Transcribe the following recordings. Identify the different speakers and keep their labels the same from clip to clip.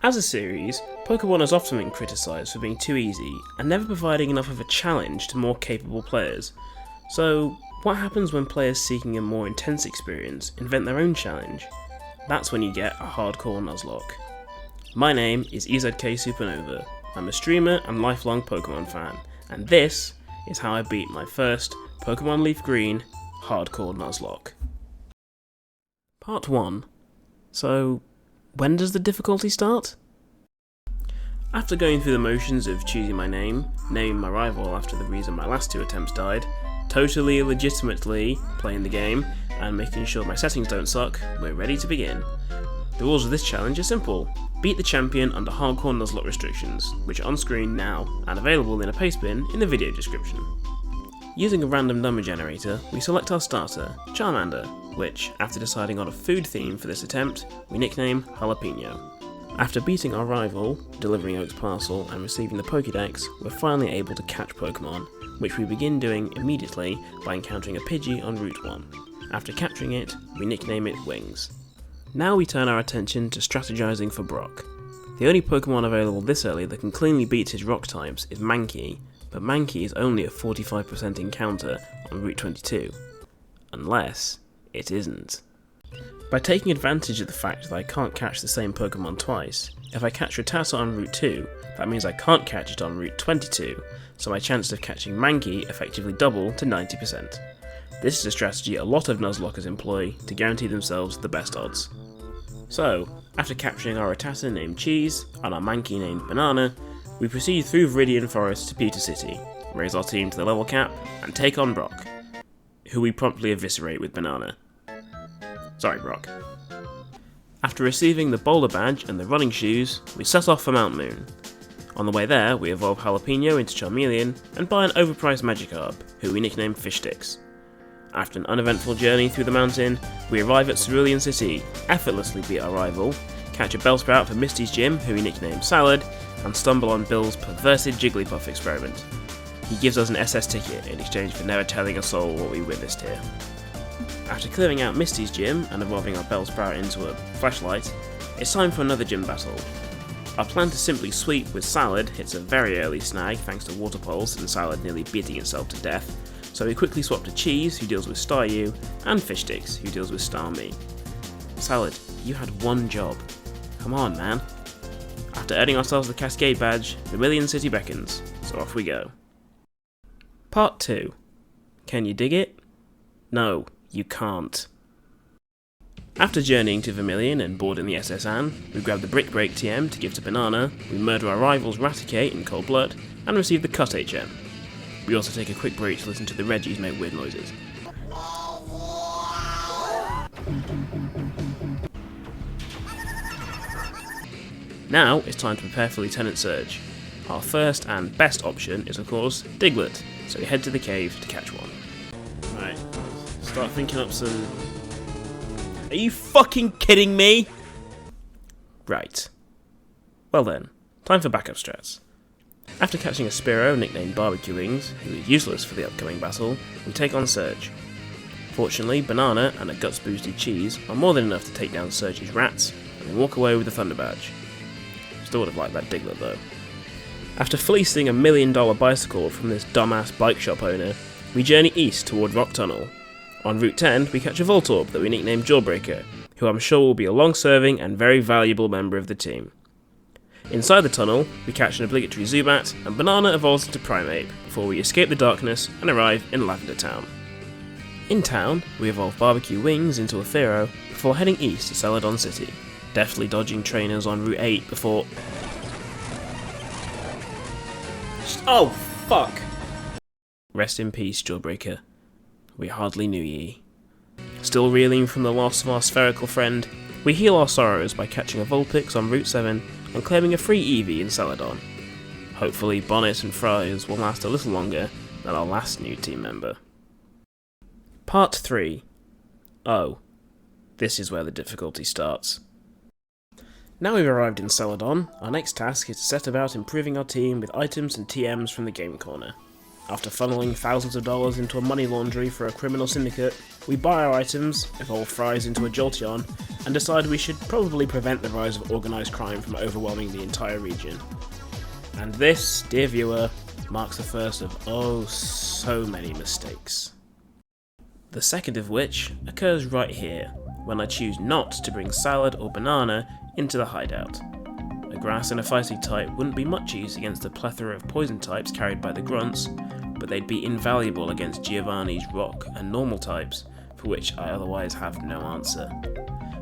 Speaker 1: As a series, Pokemon has often been criticised for being too easy and never providing enough of a challenge to more capable players. So, what happens when players seeking a more intense experience invent their own challenge? That's when you get a hardcore Nuzlocke. My name is EZK Supernova. I'm a streamer and lifelong Pokemon fan, and this is how I beat my first Pokemon LeafGreen hardcore Nuzlocke. Part 1. So, when does the difficulty start? After going through the motions of choosing my name, naming my rival after the reason my last 2 attempts died, totally legitimately playing the game, and making sure my settings don't suck, we're ready to begin. The rules of this challenge are simple. Beat the champion under hardcore Nuzlocke restrictions, which are on screen now and available in a pastebin in the video description. Using a random number generator, we select our starter, Charmander, which, after deciding on a food theme for this attempt, we nickname Jalapeno. After beating our rival, delivering Oak's parcel, and receiving the Pokédex, we're finally able to catch Pokemon, which we begin doing immediately by encountering a Pidgey on Route 1. After capturing it, we nickname it Wings. Now we turn our attention to strategizing for Brock. The only Pokemon available this early that can cleanly beat his rock types is Mankey, but Mankey is only a 45% encounter on Route 22. Unless it isn't. By taking advantage of the fact that I can't catch the same Pokemon twice, if I catch Rattata on Route 2, that means I can't catch it on Route 22, so my chances of catching Mankey effectively double to 90%. This is a strategy a lot of Nuzlockers employ to guarantee themselves the best odds. So, after capturing our Rattata named Cheese and our Mankey named Banana, we proceed through Viridian Forest to Pewter City, raise our team to the level cap, and take on Brock, who we promptly eviscerate with Banana. Sorry, Brock. After receiving the Bowler Badge and the running shoes, we set off for Mount Moon. On the way there, we evolve Jalapeno into Charmeleon and buy an overpriced Magikarp, who we nickname Fishsticks. After an uneventful journey through the mountain, we arrive at Cerulean City, effortlessly beat our rival, catch a Bellsprout for Misty's gym, who we nickname Salad, and stumble on Bill's perverted Jigglypuff experiment. He gives us an SS ticket in exchange for never telling a soul what we witnessed here. After clearing out Misty's gym and evolving our Bellsprout into a flashlight, it's time for another gym battle. Our plan to simply sweep with Salad hits a very early snag thanks to Water Pulse and Salad nearly beating itself to death, so we quickly swap to Cheese, who deals with Staryu, and Fishsticks, who deals with Starmie. Salad, you had one job. Come on, man. After earning ourselves the Cascade Badge, Vermilion City beckons, so off we go. Part 2. Can you dig it? No, you can't. After journeying to Vermilion and boarding the SS Anne, we grab the Brick Break TM to give to Banana, we murder our rivals Raticate in cold blood, and receive the Cut HM. We also take a quick break to listen to the Reggies make weird noises. Now it's time to prepare for Lieutenant Surge. Our first and best option is of course Diglett, so we head to the cave to catch one. Right, start thinking up some... Are you fucking kidding me? Right. Well then, time for backup strats. After catching a Spearow nicknamed Barbecue Wings, who is useless for the upcoming battle, we take on Surge. Fortunately, Banana and a Guts boosted Cheese are more than enough to take down Surge's rats, and we walk away with the Thunder Badge. Still would have liked that Diglett though. After fleecing $1 million bicycle from this dumbass bike shop owner, we journey east toward Rock Tunnel. On Route 10, we catch a Voltorb that we nickname Jawbreaker, who I'm sure will be a long-serving and very valuable member of the team. Inside the tunnel, we catch an obligatory Zubat, and Banana evolves into Primeape, before we escape the darkness and arrive in Lavender Town. In town, we evolve Barbecue Wings into a Fearow, before heading east to Celadon City, deftly dodging trainers on Route 8 before... Oh, fuck! Rest in peace, Jawbreaker. We hardly knew ye. Still reeling from the loss of our spherical friend, we heal our sorrows by catching a Vulpix on Route 7 and claiming a free Eevee in Celadon. Hopefully Bonnet and Fries will last a little longer than our last new team member. Part 3. Oh, this is where the difficulty starts. Now we've arrived in Celadon, our next task is to set about improving our team with items and TMs from the game corner. After funneling thousands of dollars into a money laundry for a criminal syndicate, we buy our items, evolve Fries into a Jolteon, and decide we should probably prevent the rise of organised crime from overwhelming the entire region. And this, dear viewer, marks the first of oh so many mistakes. The second of which occurs right here, when I choose not to bring salad or banana into the hideout. A grass and a fighting type wouldn't be much use against the plethora of poison types carried by the grunts, but they'd be invaluable against Giovanni's rock and normal types, for which I otherwise have no answer.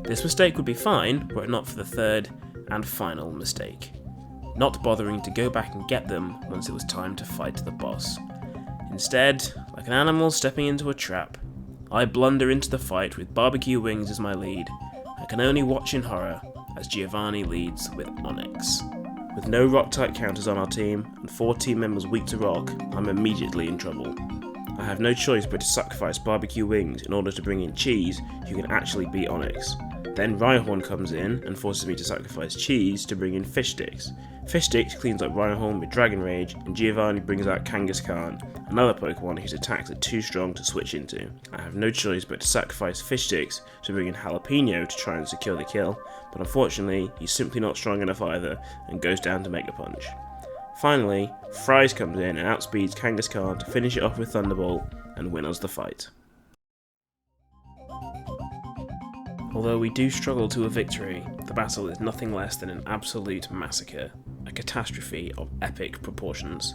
Speaker 1: This mistake would be fine were it not for the third and final mistake. Not bothering to go back and get them once it was time to fight the boss. Instead, like an animal stepping into a trap, I blunder into the fight with barbecue wings as my lead. I can only watch in horror as Giovanni leads with Onyx. With no rock type counters on our team and 4 team members weak to rock, I'm immediately in trouble. I have no choice but to sacrifice barbecue wings in order to bring in Cheese, who can actually beat Onyx. Then Rhyhorn comes in and forces me to sacrifice Cheese to bring in Fish Sticks. Fish Sticks cleans up Rhyhorn with Dragon Rage, and Giovanni brings out Kangaskhan, another Pokemon whose attacks are too strong to switch into. I have no choice but to sacrifice Fish Sticks to bring in Jalapeno to try and secure the kill, but unfortunately he's simply not strong enough either and goes down to Mega Punch. Finally, Fries comes in and outspeeds Kangaskhan to finish it off with Thunderbolt and win us the fight. Although we do struggle to a victory, the battle is nothing less than an absolute massacre, a catastrophe of epic proportions.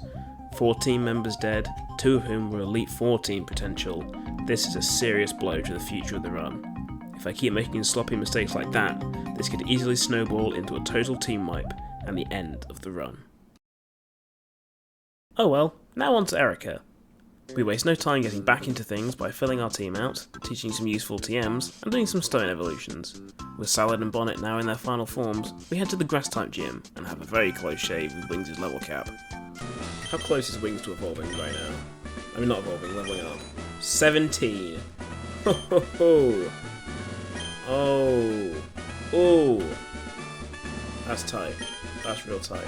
Speaker 1: 4 team members dead, 2 of whom were Elite 4 team potential. This is a serious blow to the future of the run. If I keep making sloppy mistakes like that, this could easily snowball into a total team wipe and the end of the run. Oh well, now on to Erica. We waste no time getting back into things by filling our team out, teaching some useful TMs, and doing some stone evolutions. With Salad and Bonnet now in their final forms, we head to the Grass-type gym and have a very close shave with Wings' level cap. How close is Wings to evolving right now? I mean, not evolving, leveling up. 17! Ho ho ho! Oh! Oh! That's tight. That's real tight.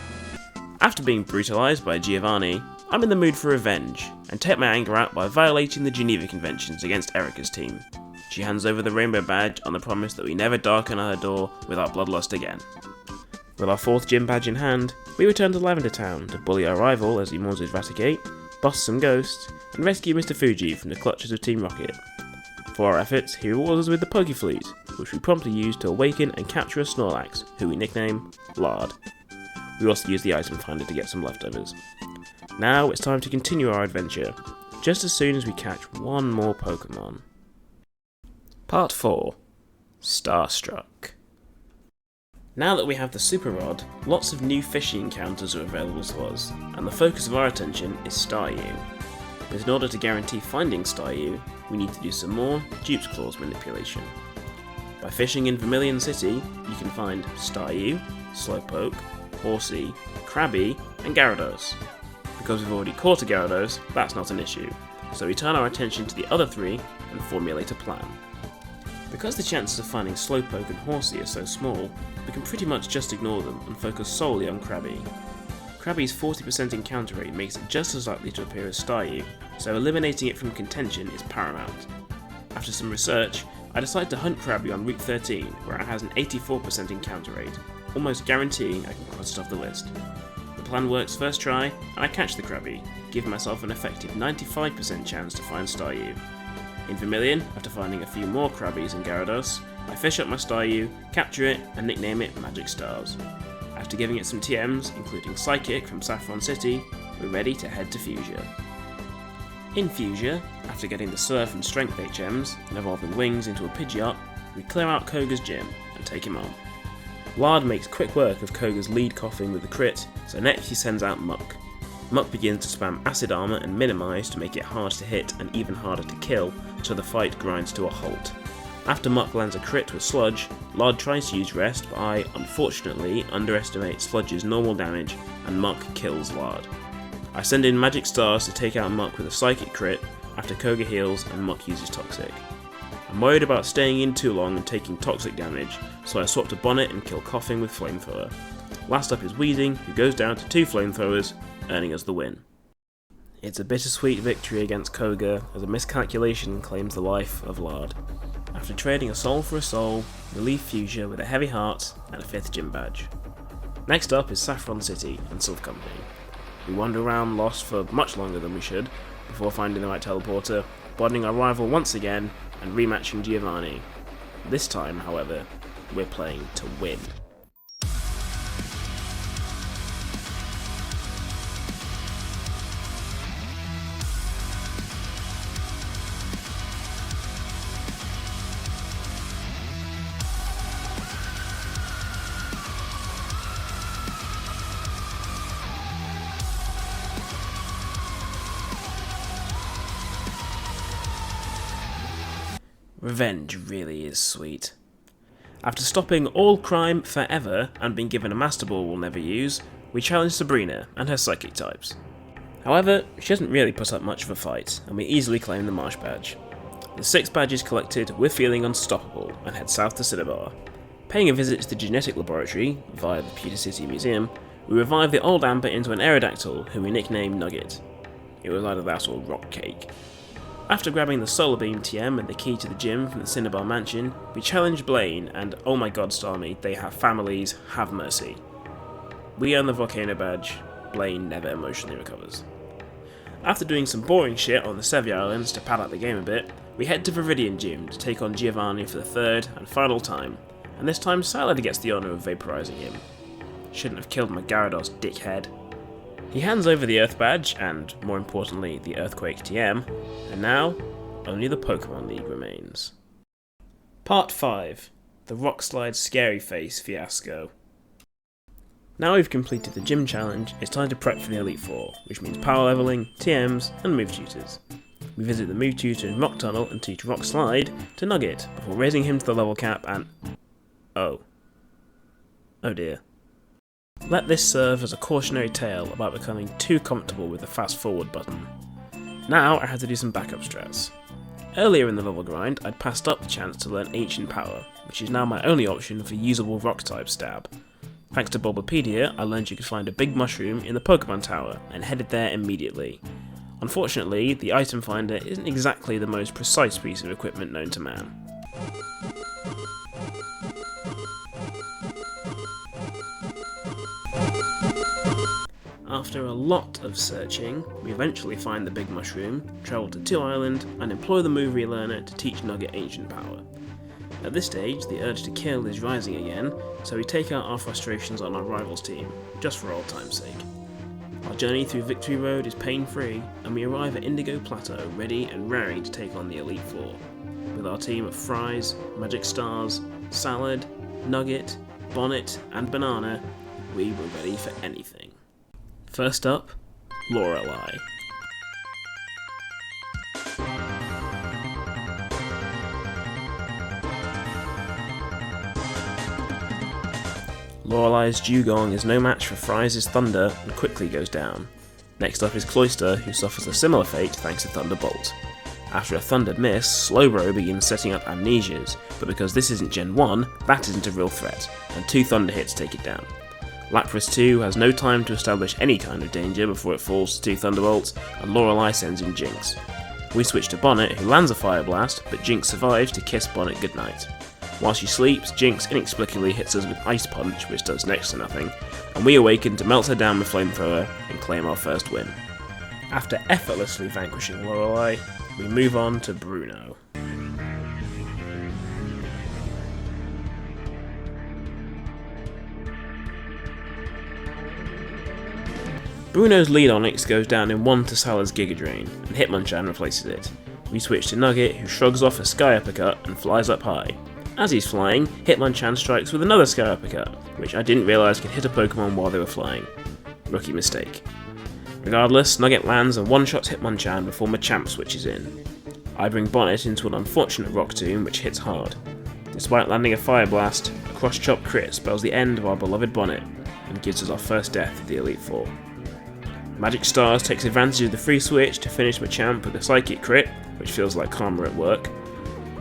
Speaker 1: After being brutalised by Giovanni, I'm in the mood for revenge, and take my anger out by violating the Geneva Conventions against Erica's team. She hands over the rainbow badge on the promise that we never darken her door with our bloodlust again. With our 4th gym badge in hand, we return to Lavender Town to bully our rival as he mourns his Raticate, bust some ghosts, and rescue Mr. Fuji from the clutches of Team Rocket. For our efforts, he rewards us with the Pokefleet, which we promptly use to awaken and capture a Snorlax, who we nickname Lard. We also use the item finder to get some leftovers. Now it's time to continue our adventure, just as soon as we catch one more Pokemon. Part 4. Starstruck. Now that we have the Super Rod, lots of new fishy encounters are available to us, and the focus of our attention is Staryu. But in order to guarantee finding Staryu, we need to do some more Dupe's Claws manipulation. By fishing in Vermilion City, you can find Staryu, Slowpoke, Horsey, Krabby, and Gyarados. Because we've already caught a Gyarados, that's not an issue, so we turn our attention to the other 3 and formulate a plan. Because the chances of finding Slowpoke and Horsey are so small, we can pretty much just ignore them and focus solely on Krabby. Krabby's 40% encounter rate makes it just as likely to appear as Staryu, so eliminating it from contention is paramount. After some research, I decide to hunt Krabby on Route 13, where it has an 84% encounter rate, almost guaranteeing I can cross it off the list. The plan works first try, and I catch the Krabby, giving myself an effective 95% chance to find Staryu. In Vermilion, after finding a few more Krabbies and Gyarados, I fish up my Staryu, capture it, and nickname it Magic Stars. After giving it some TMs, including Psychic from Saffron City, we're ready to head to Fuchsia. In Fuchsia, after getting the Surf and Strength HMs and evolving Wings into a Pidgeot, we clear out Koga's gym and take him on. Lard makes quick work of Koga's lead coughing with a crit, so next he sends out Muck. Muck begins to spam Acid Armor and Minimize to make it hard to hit and even harder to kill, so the fight grinds to a halt. After Muck lands a crit with Sludge, Lard tries to use Rest, but I, unfortunately, underestimate Sludge's normal damage and Muck kills Lard. I send in Magic Stars to take out Muck with a Psychic crit after Koga heals and Muck uses Toxic. I'm worried about staying in too long and taking toxic damage, so I swap to Bonnet and kill Coughing with Flamethrower. Last up is Wheezing, who goes down to 2 Flamethrowers, earning us the win. It's a bittersweet victory against Koga as a miscalculation claims the life of Lard. After trading a soul for a soul, we leave Fuchsia with a heavy heart and a 5th gym badge. Next up is Saffron City and Sylph Company. We wander around lost for much longer than we should, before finding the right teleporter, bonding our rival once again, and rematching Giovanni. This time, however, we're playing to win. Revenge really is sweet. After stopping all crime forever and being given a Master Ball we'll never use, we challenge Sabrina and her psychic types. However, she doesn't really put up much of a fight, and we easily claim the Marsh badge. The 6 badges collected, we're feeling unstoppable and head south to Cinnabar. Paying a visit to the genetic laboratory, via the Pewter City Museum, we revive the old Amber into an Aerodactyl who we nicknamed Nugget. It was either that or Rock Cake. After grabbing the Solar Beam TM and the key to the gym from the Cinnabar mansion, we challenge Blaine and, oh my god Starmie, they have families, have mercy. We earn the Volcano badge, Blaine never emotionally recovers. After doing some boring shit on the Sevi Islands to pad out the game a bit, we head to Viridian Gym to take on Giovanni for the 3rd and final time, and this time Salad gets the honour of vaporising him. Shouldn't have killed my Gyarados, dickhead. He hands over the Earth badge, and, more importantly, the Earthquake TM, and now, only the Pokemon League remains. Part 5. The Rockslide Scary Face Fiasco. Now we've completed the gym challenge, it's time to prep for the Elite Four, which means power leveling, TMs, and move tutors. We visit the move tutor in Rock Tunnel and teach Rock Slide to Nugget, before raising him to the level cap and... Oh dear. Let this serve as a cautionary tale about becoming too comfortable with the fast forward button. Now I have to do some backup strats. Earlier in the level grind, I'd passed up the chance to learn Ancient Power, which is now my only option for usable rock type stab. Thanks to Bulbapedia, I learned you could find a big mushroom in the Pokemon Tower and headed there immediately. Unfortunately, the item finder isn't exactly the most precise piece of equipment known to man. After a lot of searching, we eventually find the big mushroom, travel to 2 Island, and employ the move relearner to teach Nugget Ancient Power. At this stage, the urge to kill is rising again, so we take out our frustrations on our rivals team, just for old time's sake. Our journey through Victory Road is pain-free, and we arrive at Indigo Plateau ready and raring to take on the Elite Four. With our team of Fries, Magic Stars, Salad, Nugget, Bonnet, and Banana, we were ready for anything. First up, Lorelei. Lorelei's Dugong is no match for Fries' Thunder and quickly goes down. Next up is Cloyster, who suffers a similar fate thanks to Thunderbolt. After a Thunder miss, Slowbro begins setting up Amnesias, but because this isn't Gen 1, that isn't a real threat, and 2 Thunder hits take it down. Lapras 2 has no time to establish any kind of danger before it falls to 2 Thunderbolts, and Lorelei sends in Jinx. We switch to Bonnet, who lands a Fire Blast, but Jinx survives to kiss Bonnet goodnight. While she sleeps, Jinx inexplicably hits us with Ice Punch, which does next to nothing, and we awaken to melt her down with Flamethrower and claim our first win. After effortlessly vanquishing Lorelei, we move on to Bruno. Bruno's lead Onix goes down in 1 to Salad's Giga Drain, and Hitmonchan replaces it. We switch to Nugget, who shrugs off a Sky Uppercut and flies up high. As he's flying, Hitmonchan strikes with another Sky Uppercut, which I didn't realise could hit a Pokemon while they were flying. Rookie mistake. Regardless, Nugget lands and one-shots Hitmonchan before Machamp switches in. I bring Bonnet into an unfortunate Rock Tomb which hits hard. Despite landing a Fire Blast, a cross-chop crit spells the end of our beloved Bonnet, and gives us our first death of the Elite Four. Magic Stars takes advantage of the free switch to finish Machamp with a Psychic crit, which feels like karma at work.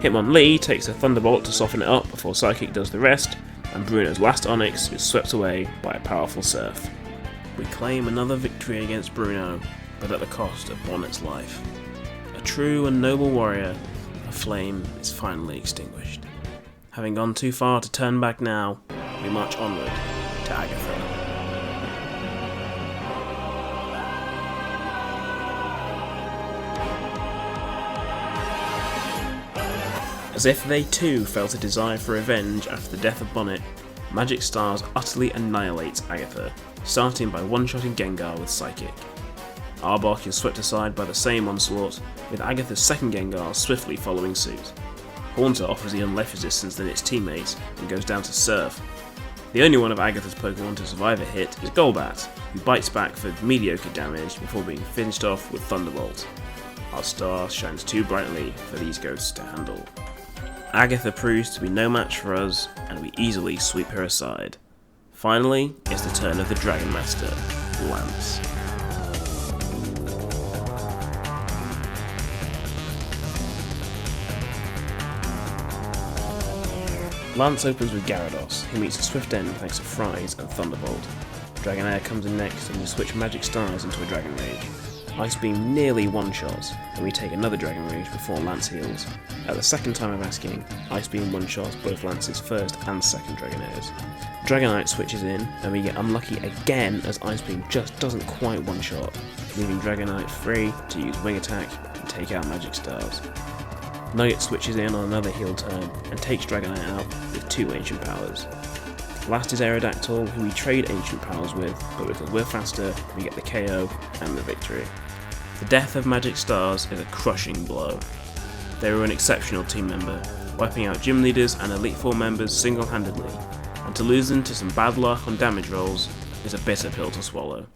Speaker 1: Hitmonlee takes a Thunderbolt to soften it up before Psychic does the rest, and Bruno's last Onix is swept away by a powerful Surf. We claim another victory against Bruno, but at the cost of Bonnet's life. A true and noble warrior, a flame is finally extinguished. Having gone too far to turn back now, we march onward to Agatha. As if they too felt a desire for revenge after the death of Bonnet, Magic Stars utterly annihilates Agatha, starting by one-shotting Gengar with Psychic. Arbok is swept aside by the same onslaught, with Agatha's second Gengar swiftly following suit. Haunter offers even less resistance than its teammates and goes down to Surf. The only one of Agatha's Pokemon to survive a hit is Golbat, who bites back for mediocre damage before being finished off with Thunderbolt. Our star shines too brightly for these ghosts to handle. Agatha proves to be no match for us, and we easily sweep her aside. Finally, it's the turn of the Dragon Master, Lance. Lance opens with Gyarados, who meets a swift end thanks to Fries and Thunderbolt. Dragonair comes in next, and we switch Magic Stars into a Dragon Rage. Ice Beam nearly one-shots, and we take another Dragon Rage before Lance heals. At the second time of asking, Ice Beam one-shots both Lance's first and second Dragonairs. Dragonite switches in, and we get unlucky again as Ice Beam just doesn't quite one-shot, leaving Dragonite free to use Wing Attack and take out Magic Stars. Nugget switches in on another heal turn and takes Dragonite out with 2 Ancient Powers. Last is Aerodactyl, who we trade Ancient Powers with, but because we're faster, we get the KO and the victory. The death of Magic Stars is a crushing blow. They were an exceptional team member, wiping out gym leaders and Elite Four members single-handedly, and to lose them to some bad luck on damage rolls is a bitter pill to swallow.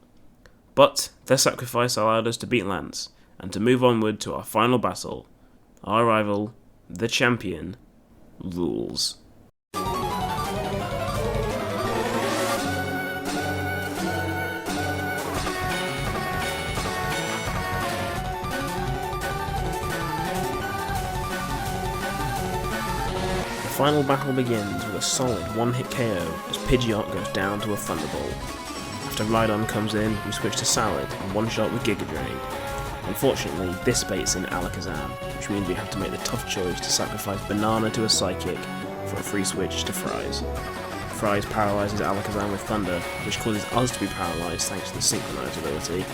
Speaker 1: But their sacrifice allowed us to beat Lance, and to move onward to our final battle. Our rival, the champion, rules. The final battle begins with a solid one-hit KO as Pidgeot goes down to a Thunderbolt. After Rhydon comes in, we switch to Salad and one-shot with Giga Drain. Unfortunately, this baits in Alakazam, which means we have to make the tough choice to sacrifice Banana to a Psychic for a free switch to Fries. Fries paralyses Alakazam with Thunder, which causes us to be paralysed thanks to the Synchronize ability.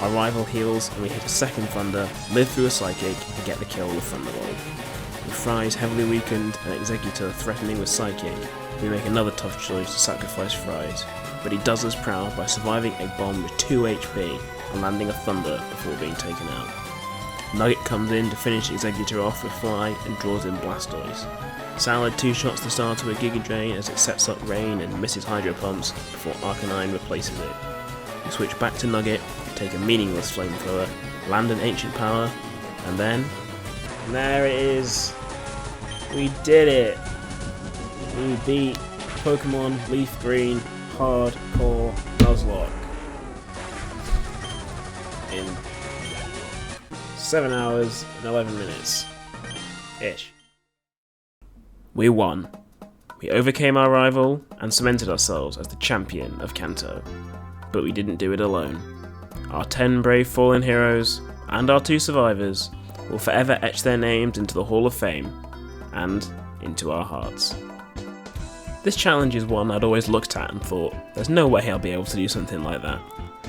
Speaker 1: Our rival heals and we hit a second Thunder, live through a Psychic, and get the kill with Thunderbolt. With Fries heavily weakened and Exeggutor threatening with Psychic, we make another tough choice to sacrifice Fries, but he does us proud by surviving a bomb with 2 HP and landing a Thunder before being taken out. Nugget comes in to finish Exeggutor off with Fly and draws in Blastoise. Salad 2-shots the start to a Giga Drain as it sets up Rain and misses Hydro Pumps before Arcanine replaces it. We switch back to Nugget, take a meaningless Flamethrower, land an Ancient Power, and then... there it is! We did it! We beat Pokemon LeafGreen Hardcore Nuzlocke in 7 hours and 11 minutes. Ish. We won. We overcame our rival and cemented ourselves as the champion of Kanto. But we didn't do it alone. Our 10 brave fallen heroes and our 2 survivors will forever etch their names into the Hall of Fame and into our hearts. This challenge is one I'd always looked at and thought, there's no way I'll be able to do something like that.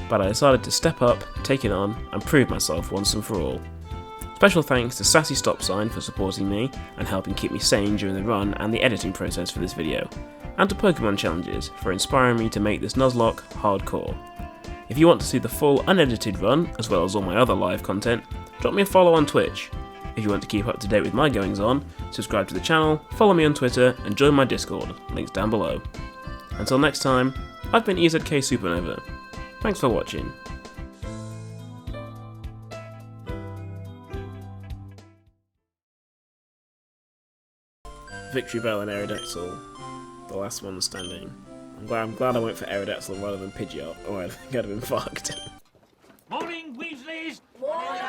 Speaker 1: But I decided to step up, take it on, and prove myself once and for all. Special thanks to Sassy Stop Sign for supporting me and helping keep me sane during the run and the editing process for this video, and to Pokemon Challenges for inspiring me to make this Nuzlocke hardcore. If you want to see the full unedited run, as well as all my other live content, drop me a follow on Twitch. If you want to keep up to date with my goings on, subscribe to the channel, follow me on Twitter, and join my Discord, links down below. Until next time, I've been EZK Supernova. Thanks for watching. Victory Bell and Aerodactyl, the last one standing. I'm glad I went for Aerodactyl rather than Pidgeot, or I think I'd have been fucked.
Speaker 2: Morning, Weasleys!
Speaker 3: Morning.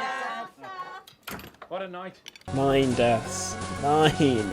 Speaker 2: What a night.
Speaker 1: 9 deaths. 9!